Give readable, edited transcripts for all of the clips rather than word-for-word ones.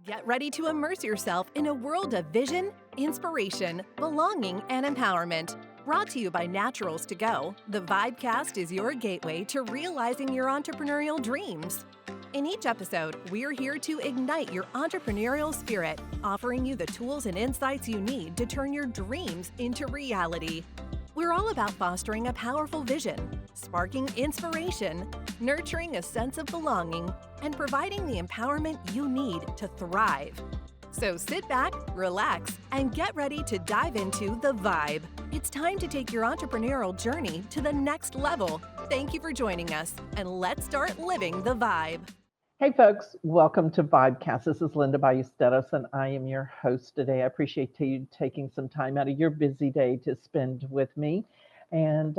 Get ready to immerse yourself in a world of vision, inspiration, belonging, and empowerment. Brought to you by Naturals to Go, the VIBEcast is your gateway to realizing your entrepreneurial dreams. In each episode, we're here to ignite your entrepreneurial spirit, offering you the tools and insights you need to turn your dreams into reality. We're all about fostering a powerful vision, sparking inspiration, nurturing a sense of belonging, and providing the empowerment you need to thrive. So sit back, relax, and get ready to dive into the vibe. It's time to take your entrepreneurial journey to the next level. Thank you for joining us, and let's start living the vibe. Hey folks, welcome to VIBEcast. This is Linda Ballesteros, and I am your host today. I appreciate you taking some time out of your busy day to spend with me. And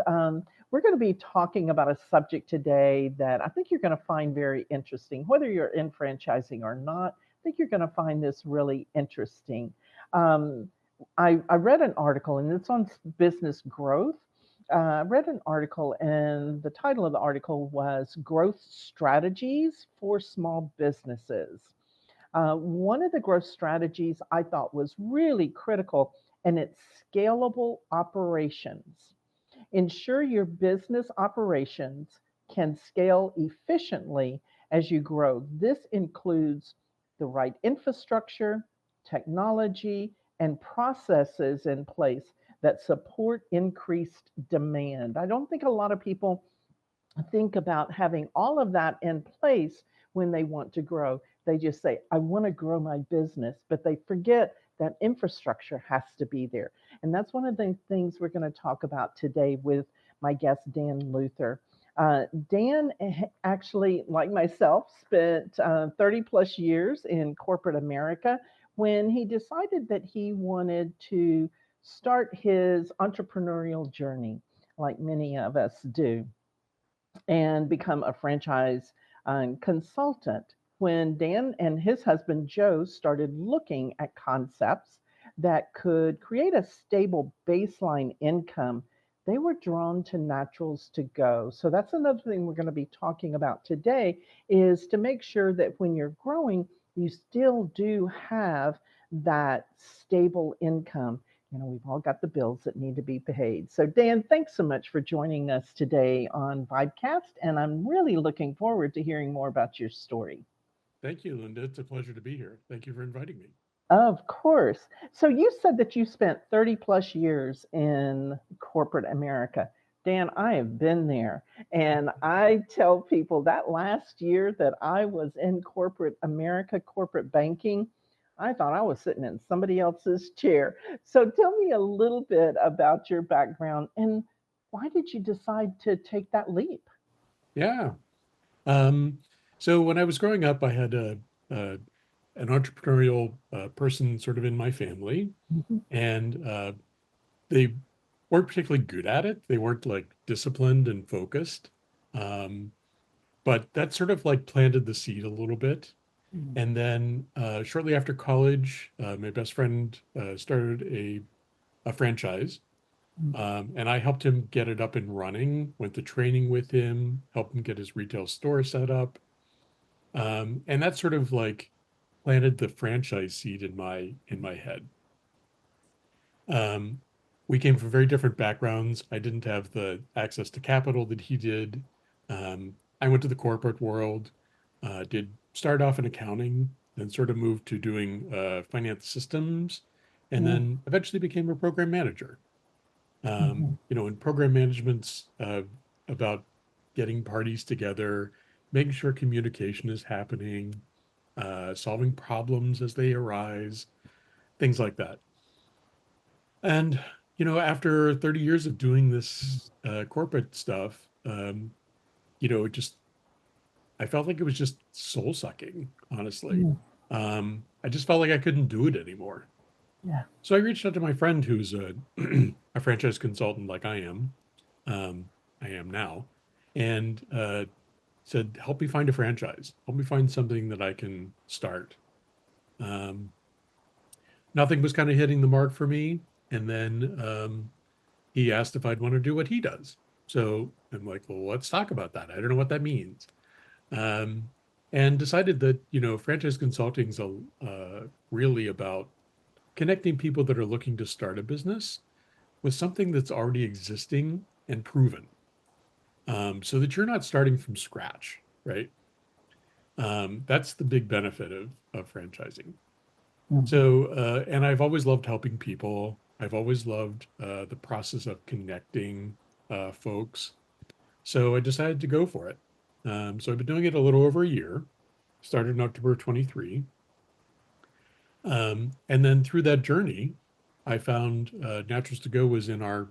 we're going to be talking about a subject today that I think you're going to find very interesting. Whether you're in franchising or not, I think you're going to find this really interesting. I read an article, and it's on business growth. I read an article, and the title of the article was Growth Strategies for Small Businesses. One of the growth strategies I thought was really critical, and it's scalable operations. Ensure your business operations can scale efficiently as you grow. This includes the right infrastructure, technology, and processes in place that support increased demand. I don't think a lot of people think about having all of that in place when they want to grow. They just say, I want to grow my business, but they forget that infrastructure has to be there. And that's one of the things we're going to talk about today with my guest, Dan Luther. Dan actually, like myself, spent 30 plus years in corporate America when he decided that he wanted to start his entrepreneurial journey, like many of us do, and become a franchise consultant. When Dan and his husband Joe started looking at concepts that could create a stable baseline income, they were drawn to Naturals to Go. So that's another thing we're going to be talking about today, is to make sure that when you're growing, you still do have that stable income. You know, we've all got the bills that need to be paid. So Dan, thanks so much for joining us today on VIBEcast, and I'm really looking forward to hearing more about your story. Thank you, Linda. It's a pleasure to be here. Thank you for inviting me. Of course. So you said that you spent 30 plus years in corporate America. Dan, I have been there. And I tell people that last year that I was in corporate America, corporate banking, I thought I was sitting in somebody else's chair. So tell me a little bit about your background and why did you decide to take that leap? Yeah. So when I was growing up, I had an entrepreneurial person sort of in my family, and they weren't particularly good at it. They weren't like disciplined and focused. But that sort of like planted the seed a little bit. And then shortly after college, my best friend started a franchise. And I helped him get it up and running, went to training with him, helped him get his retail store set up. And that sort of like planted the franchise seed in my head. We came from very different backgrounds. I didn't have the access to capital that he did. I went to the corporate world, did start off in accounting, then sort of moved to doing finance systems, and then eventually became a program manager. You know, and program management's about getting parties together, making sure communication is happening, solving problems as they arise, things like that. And, you know, after 30 years of doing this corporate stuff, you know, I felt like it was just soul sucking, honestly. I just felt like I couldn't do it anymore. Yeah. So I reached out to my friend who's a franchise consultant like I am now, and said, help me find a franchise. Help me find something that I can start. Nothing was kind of hitting the mark for me. And then he asked if I'd want to do what he does. So I'm like, well, let's talk about that. I don't know what that means. and decided that, franchise consulting is really about connecting people that are looking to start a business with something that's already existing and proven, so that you're not starting from scratch, right? That's the big benefit of franchising. Mhm. So, and I've always loved helping people. I've always loved the process of connecting folks. So I decided to go for it. So I've been doing it a little over a year. Started in October 23. And then through that journey, I found Naturals to Go was in our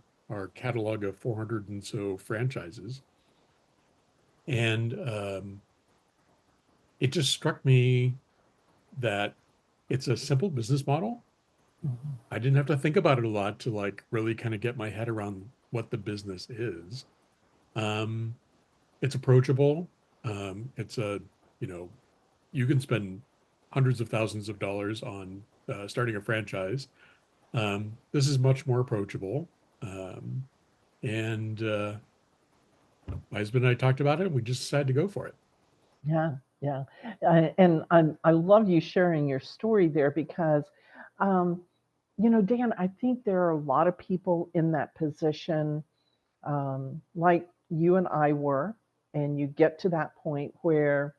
catalog of 400 and so franchises. And it just struck me that it's a simple business model. Mhm. I didn't have to think about it a lot to like really kind of get my head around what the business is. Um, it's approachable. It's you know, you can spend hundreds of thousands of dollars on starting a franchise. This is much more approachable. Um, and My husband and I talked about it, and we just decided to go for it. Yeah, yeah. I love you sharing your story there because, um, Dan, I think there are a lot of people in that position, like you and I were, and you get to that point where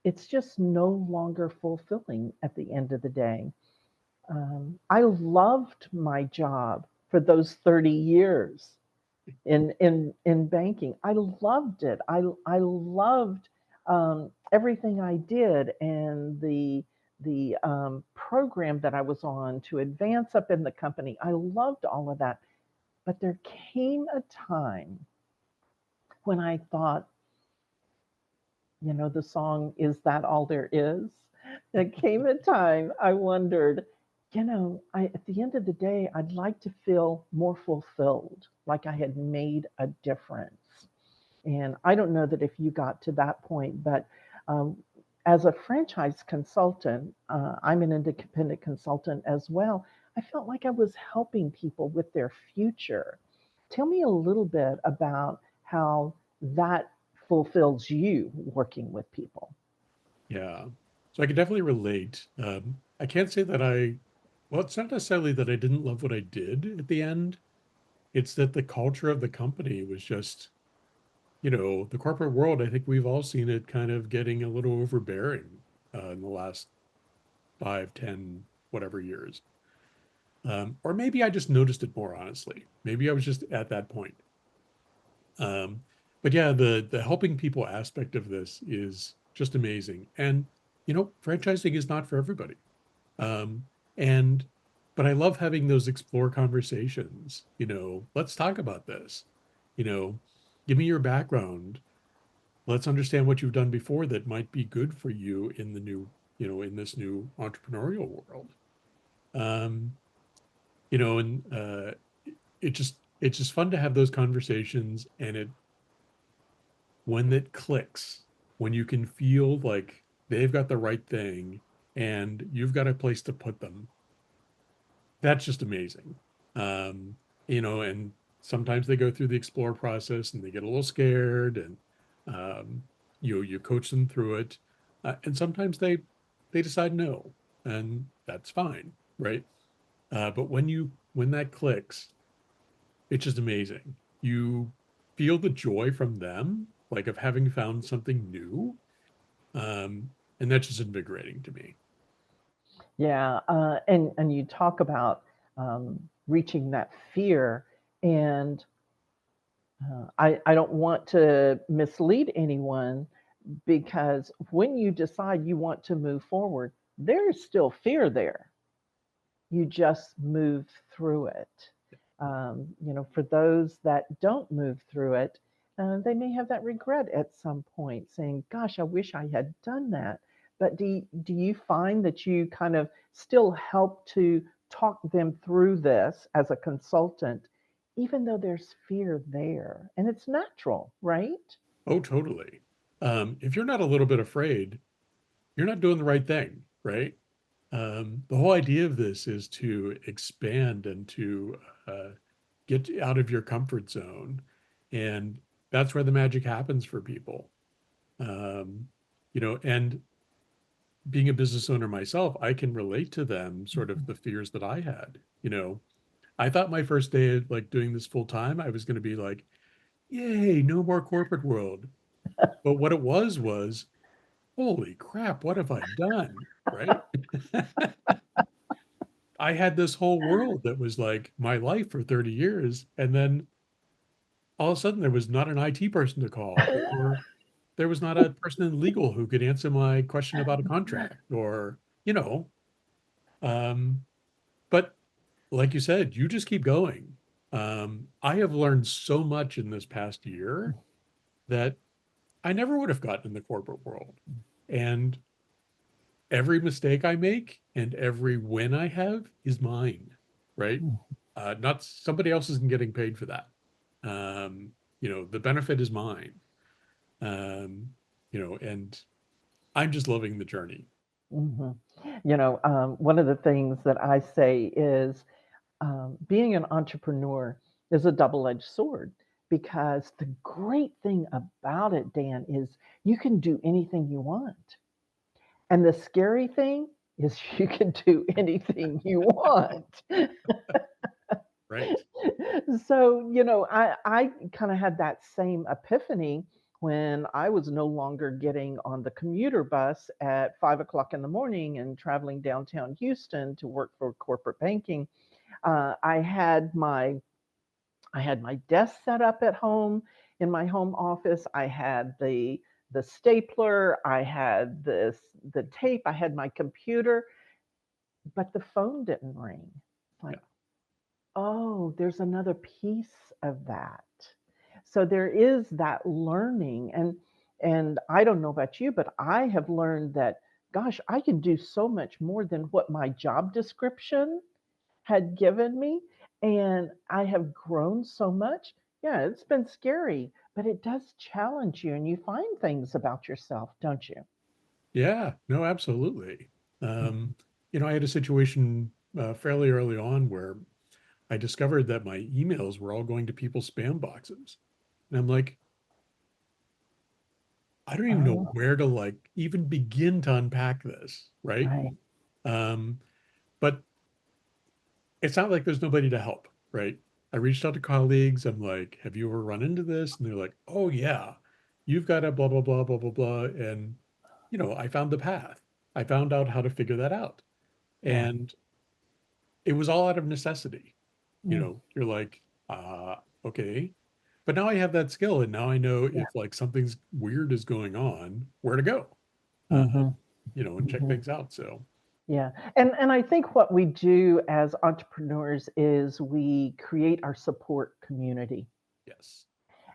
it's just no longer fulfilling at the end of the day. I loved my job for those 30 years in banking. I loved it. I loved everything I did and the program that I was on to advance up in the company. I loved all of that. But there came a time when I thought, the song "Is That All There Is?" There came a time I wondered, at the end of the day, I'd like to feel more fulfilled, like I had made a difference. And I don't know that if you got to that point, but um, as a franchise consultant, I'm an independent consultant as well. I felt like I was helping people with their future. Tell me a little bit about how that fulfills you working with people. Yeah. So I can definitely relate. I can't say that well, it's not necessarily that I didn't love what I did at the end. It's that the culture of the company was just, the corporate world. I think we've all seen it kind of getting a little overbearing in the last 5, 10, whatever years. Or maybe I just noticed it more, honestly. Maybe I was just at that point. Um, but yeah, the helping people aspect of this is just amazing. And franchising is not for everybody. Um, and but I love having those explore conversations. Let's talk about this. You know, Give me your background. Let's understand what you've done before that might be good for you in the new, in this new entrepreneurial world. Um, and it's just fun to have those conversations, and when it clicks, when you can feel like they've got the right thing and you've got a place to put them, that's just amazing. Um, and sometimes they go through the explore process and they get a little scared, and you coach them through it, and sometimes they decide no, and that's fine, right? But when that clicks, it's just amazing. You feel the joy from them, like of having found something new. Um, and that's just invigorating to me. Yeah, and you talk about reaching that fear, and I don't want to mislead anyone because when you decide you want to move forward, there's still fear there. You just move through it. For those that don't move through it, they may have that regret at some point, saying, "Gosh, I wish I had done that." But do you find that you kind of still help to talk them through this as a consultant, even though there's fear there, and it's natural, right? Oh, totally. If you're not a little bit afraid, you're not doing the right thing, right? The whole idea of this is to expand and to uh, get out of your comfort zone. And that's where the magic happens for people. Um, and being a business owner myself, I can relate to them, sort of the fears that I had. I thought my first day of like doing this full time, I was going to be like, yay, no more corporate world. But what it was, holy crap, what have I done? Right? I had this whole world that was like my life for 30 years. And then all of a sudden there was not an IT person to call, or there was not a person in legal who could answer my question about a contract, or, um, but like you said, you just keep going. I have learned so much in this past year that I never would have gotten in the corporate world. And every mistake I make and every win I have is mine, right? Not somebody else isn't getting paid for that. The benefit is mine. Um, and I'm just loving the journey. Mhm. One of the things that I say is being an entrepreneur is a double-edged sword because the great thing about it, Dan, is you can do anything you want. And the scary thing is you can do anything you want. Right. So, I kind of had that same epiphany when I was no longer getting on the commuter bus at 5 o'clock in the morning and traveling downtown Houston to work for corporate banking. I had my desk set up at home in my home office. I had the stapler, I had the tape, I had my computer, but the phone didn't ring. Like, Yeah. oh, there's another piece of that. So there is that learning, and I don't know about you, but I have learned that gosh, I can do so much more than what my job description had given me, and I have grown so much. Yeah, it's been scary, but it does challenge you and you find things about yourself, don't you? Yeah. No, absolutely. Mhm. Um, I had a situation fairly early on where I discovered that my emails were all going to people's spam boxes. And I'm like, I don't even know Oh, where to like even begin to unpack this, right? right. Um, but it's not like there's nobody to help, right? I reached out to colleagues. I'm like, have you ever run into this? And they're like, oh yeah, you've got a blah, blah, blah, blah, blah, blah. And, I found the path. I found out how to figure that out. Yeah. And it was all out of necessity. Mm, You're like, uh, okay. But now I have that skill, and now I know yeah. if like something's weird is going on, where to go, uh, Mhm. and check Mhm. things out. So Yeah. And I think what we do as entrepreneurs is we create our support community. yes,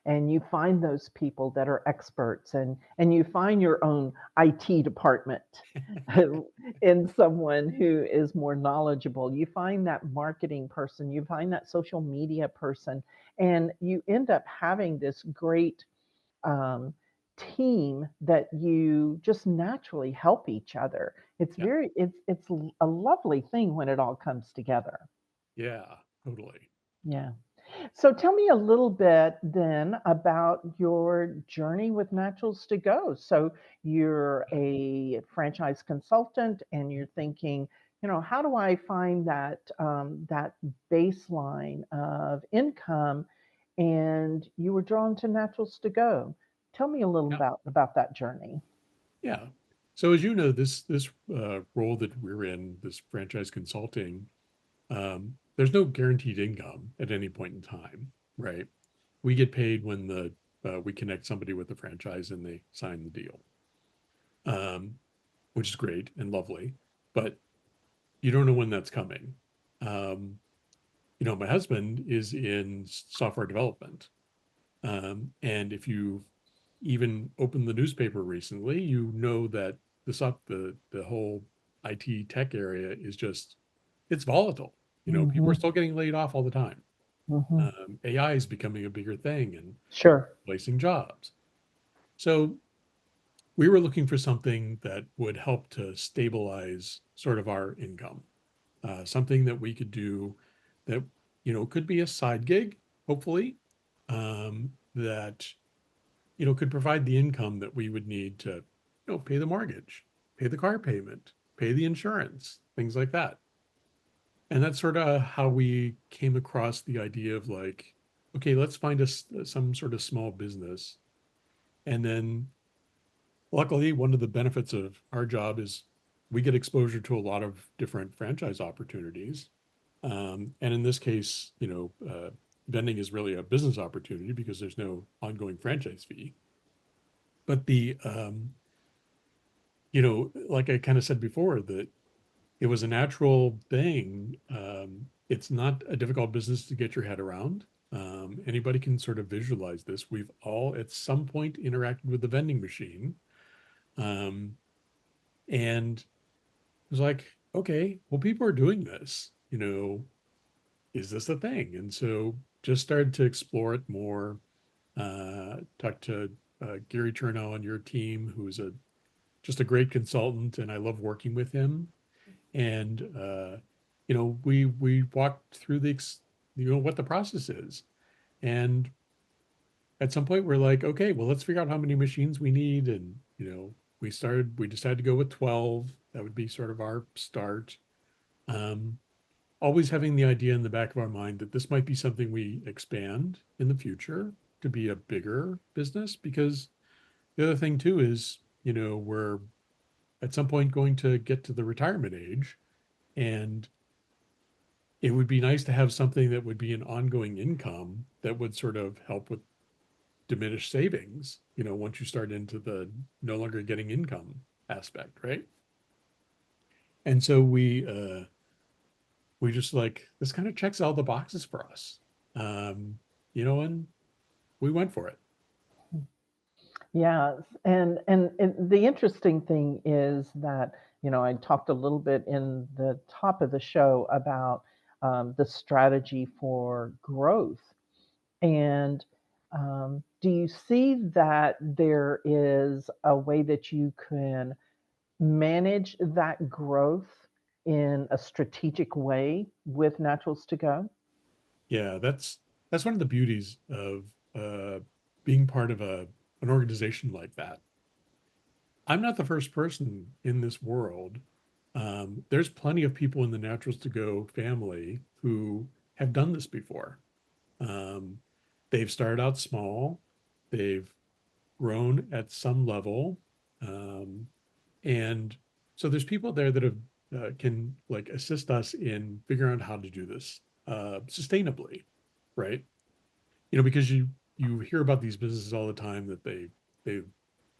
And you find those people that are experts, and you find your own IT department in someone who is more knowledgeable. You find that marketing person, you find that social media person, and you end up having this great um, team that you just naturally help each other. yeah, It's a lovely thing when it all comes together. yeah, totally. Yeah. So tell me a little bit then about your journey with Naturals to Go. So you're a franchise consultant and you're thinking, how do I find that baseline of income? And you were drawn to Naturals to Go. Tell me a little Yeah, about that journey. yeah. So as you know, this role that we're in, this franchise consulting, there's no guaranteed income at any point in time, right? We get paid when we connect somebody with the franchise and they sign the deal, um, which is great and lovely, but you don't know when that's coming. Um, my husband is in software development, and if you've even opened the newspaper recently, you know that the whole IT tech area is just it's volatile. People are Hmm. still getting laid off all the time. Hmm. AI is becoming a bigger thing and Sure. replacing jobs. So we were looking for something that would help to stabilize sort of our income, something that we could do that, could be a side gig, hopefully, that, could provide the income that we would need to, pay the mortgage, pay the car payment, pay the insurance, things like that. And that's sort of how we came across the idea of like, okay, let's find us some sort of small business. And then luckily, one of the benefits of our job is we get exposure to a lot of different franchise opportunities. And in this case, vending is really a business opportunity because there's no ongoing franchise fee. But like I kind of said before, that it was a natural thing. It's not a difficult business to get your head around. Anybody can sort of visualize this. We've all at some point interacted with the vending machine. Um, and it was like, okay, well, people are doing this, is this a thing? And so just started to explore it more. Talked to Gary Chernow on your team, who's just a great consultant, and I love working with him. And we walked through what the process is, and at some point we're like, okay, well, let's figure out how many machines we need, and we decided to go with 12. That would be sort of our start. Um, Always having the idea in the back of our mind that this might be something we expand in the future to be a bigger business, because the other thing too is, we're at some point going to get to the retirement age, and it would be nice to have something that would be an ongoing income that would sort of help with diminished savings, once you start into the no longer getting income aspect, right? And so we just like, this kind of checks all the boxes for us. And we went for it. Yes, and the interesting thing is that I talked a little bit in the top of the show about the strategy for growth, and do you see that there is a way that you can manage that growth in a strategic way with Naturals to Go? Yeah, that's one of the beauties of being part of an organization like that. I'm not the first person in this world. There's plenty of people in the Naturals to Go family who have done this before. Um, they've started out small, they've grown at some level, um, and so there's people there that have can like assist us in figuring out how to do this sustainably, right? Because you hear about these businesses all the time that they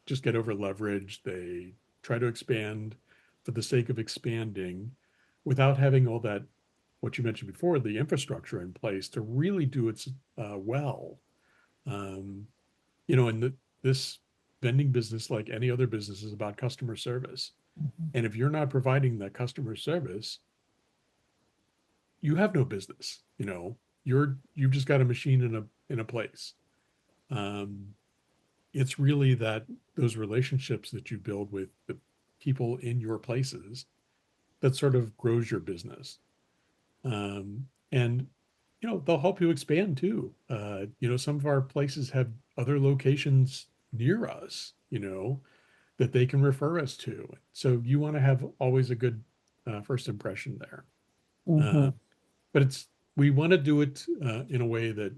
just get over leveraged. They try to expand for the sake of expanding without having all that, what you mentioned before, the infrastructure in place to really do it well. Um, and this vending business, like any other business, is about customer service. Mhm. And if you're not providing that customer service, you have no business. You've just got a machine in a place. Um, it's really those relationships that you build with the people in your places that sort of grows your business. And they'll help you expand too. Some of our places have other locations near us, that they can refer us to. So you want to have always a good first impression there. Uh, Mhm. but we want to do it in a way that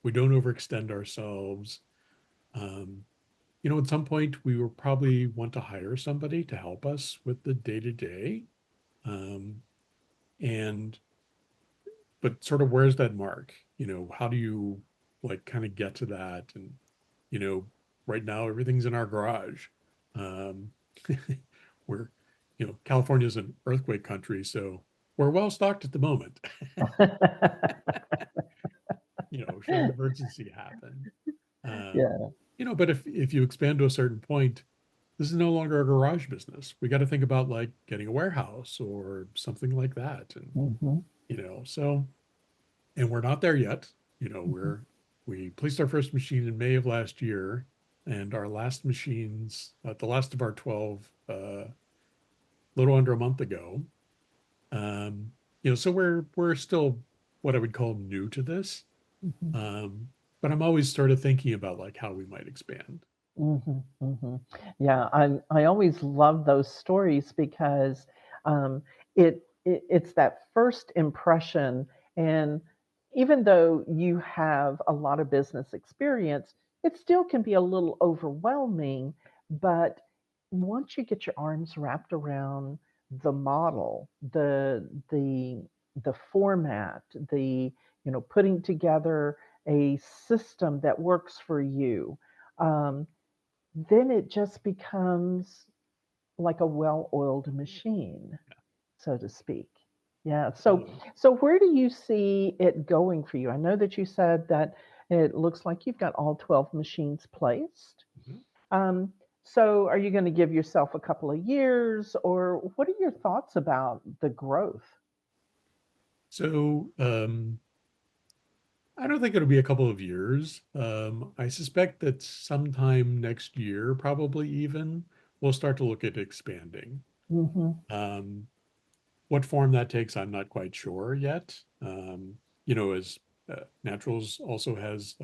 we don't overextend ourselves. Um, at some point we will probably want to hire somebody to help us with the day to day. And but sort of where's that mark? How do you like kind of get to that? And you know, right now everything's in our garage. Um, we're, California's an earthquake country, so we're well stocked at the moment. Should an emergency happen. Yeah. But if you expand to a certain point, this is no longer a garage business. We got to think about like getting a warehouse or something like that. And, Mhm. so, and we're not there yet. Mhm. We placed our first machine in May of last year, and our last machines, the last of our 12, little under a month ago. Um, so we're still what I would call new to this. Mhm. Um, but I'm always sort of thinking about like how we might expand. Mhm, mhm. Yeah, I always love those stories because um, it's that first impression, and even though you have a lot of business experience, it still can be a little overwhelming. But once you get your arms wrapped around the model, the format, the putting together a system that works for you. Um, then it just becomes like a well-oiled machine, so to speak. Yeah. So Totally. so where do you see it going for you? I know that you said that it looks like you've got all 12 machines placed. Mhm. Um, so are you going to give yourself a couple of years, or what are your thoughts about the growth? So I don't think it'll be a couple of years. I suspect that sometime next year, probably even, we'll start to look at expanding. Hmm. Um, what form that takes, I'm not quite sure yet. As Naturals also has,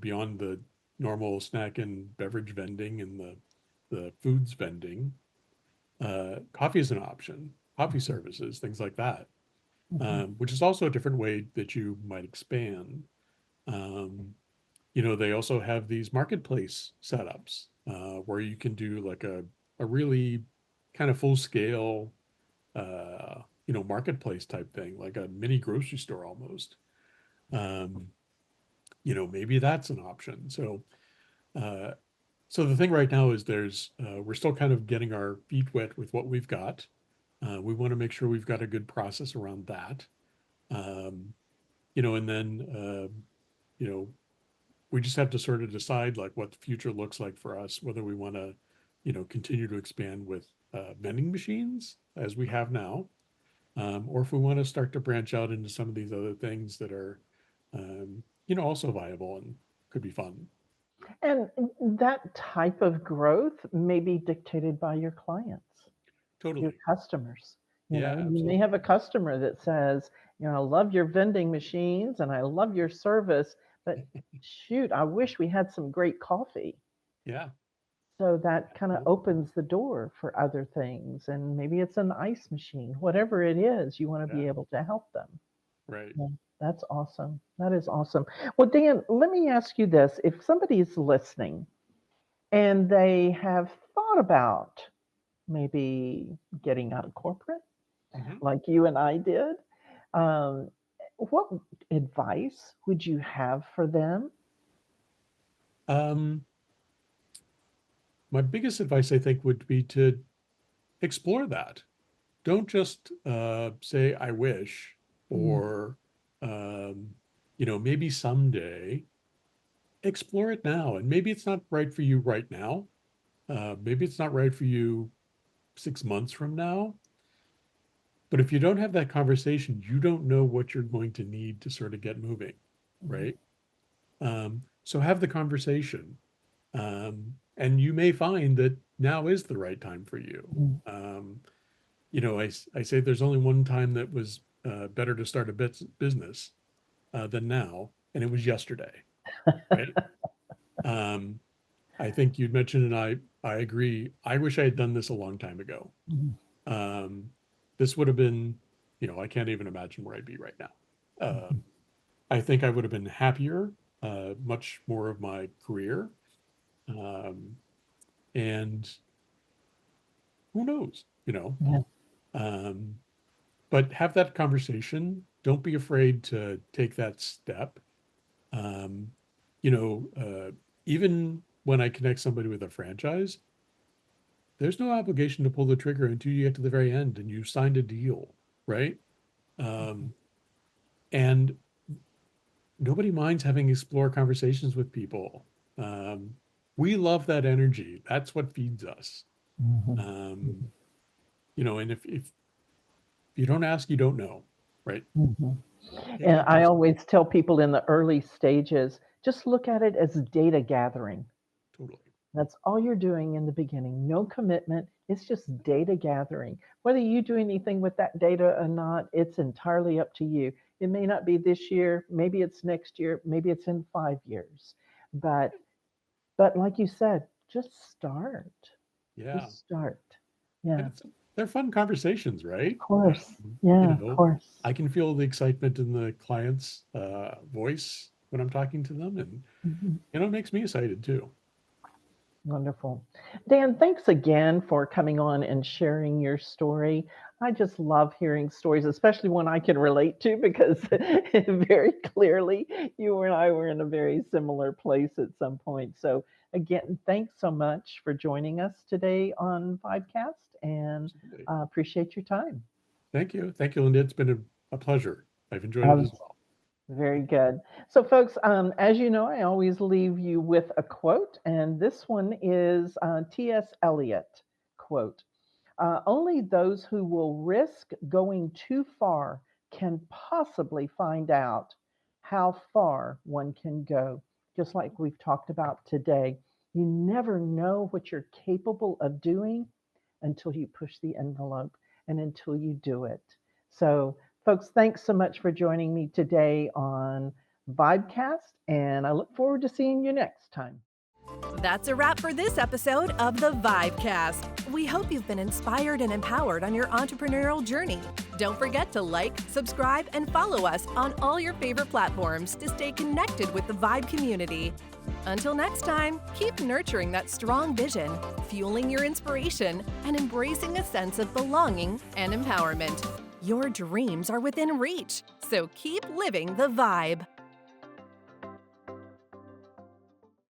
beyond the normal snack and beverage vending and the foods vending, coffee is an option, coffee services, things like that, Hmm. which is also a different way that you might expand. Um, they also have these marketplace setups where you can do like a really kind of full scale, marketplace type thing, like a mini grocery store almost. Um, maybe that's an option. Uh, so the thing right now is we're still kind of getting our feet wet with what we've got. We want to make sure we've got a good process around that. Um, and then, you know, we just have to sort of decide like what the future looks like for us, whether we want to, continue to expand with vending machines as we have now, or if we want to start to branch out into some of these other things that are, also viable and could be fun. And that type of growth may be dictated by your clients, your Totally. customers. Yeah, You may have absolutely. a customer that says, I love your vending machines and I love your service, but shoot, I wish we had some great coffee. Yeah, So that kind of absolutely. opens the door for other things. And maybe it's an ice machine, whatever it is, you want to be Yeah, able to help them. right. Yeah, that's awesome. That is awesome. Well, Dan, let me ask you this. If somebody's listening and they have thought about maybe getting out of corporate, Hmm. like you and I did, um, what advice would you have for them? Um, my biggest advice, I think, would be to explore that. Don't just say, I wish, Mm, or, um, maybe someday. Explore it now. And maybe it's not right for you right now. Maybe it's not right for you 6 months from now. But if you don't have that conversation, you don't know what you're going to need to sort of get moving, mm, right? So have the conversation. And you may find that now is the right time for you. mm. Um, I say there's only one time that was better to start a business than now, and it was yesterday, right? Um, I think you'd mentioned, and I agree. I wish I had done this a long time ago. Mm, Um, this would have been, I can't even imagine where I'd be right now. mm, I think I would have been happier, much more of my career. Um, and who knows, yeah. um, but have that conversation. Don't be afraid to take that step. Um, even when I connect somebody with a franchise, there's no obligation to pull the trigger until you get to the very end and you signed a deal, right? Um, and nobody minds having explore conversations with people. Um, we love that energy. That's what feeds us. Mhm, Um, and if you don't ask, you don't know, right? mhm. Take And that I first step. always tell people in the early stages, just look at it as data gathering. Totally. That's all you're doing in the beginning. No commitment. It's just data gathering. Whether you do anything with that data or not, it's entirely up to you. It may not be this year, maybe it's next year, maybe it's in 5 years. But But like you said, just start. Yeah. Just start. And Yeah, they're fun conversations, right? of course. You Yeah, of know, course. I can feel the excitement in the client's voice when I'm talking to them, and Mhm. it makes me excited too. Wonderful. Dan, thanks again for coming on and sharing your story. I just love hearing stories, especially one I can relate to, because very clearly you and I were in a very similar place at some point. So, again, thanks so much for joining us today on VIBEcast, and Absolutely. appreciate your time. Thank you. Thank you, Linda. It's been a pleasure. I've enjoyed it Um, as well. Very good. So, folks, as you know, I always leave you with a quote, and this one is T.S. Eliot quote. Only those who will risk going too far can possibly find out how far one can go. Just like we've talked about today, you never know what you're capable of doing until you push the envelope and until you do it. So, folks, thanks so much for joining me today on VIBEcast, and I look forward to seeing you next time. That's a wrap for this episode of the VIBEcast. We hope you've been inspired and empowered on your entrepreneurial journey. Don't forget to like, subscribe, and follow us on all your favorite platforms to stay connected with the VIBE community. Until next time, keep nurturing that strong vision, fueling your inspiration, and embracing a sense of belonging and empowerment. Your dreams are within reach, so keep living the vibe.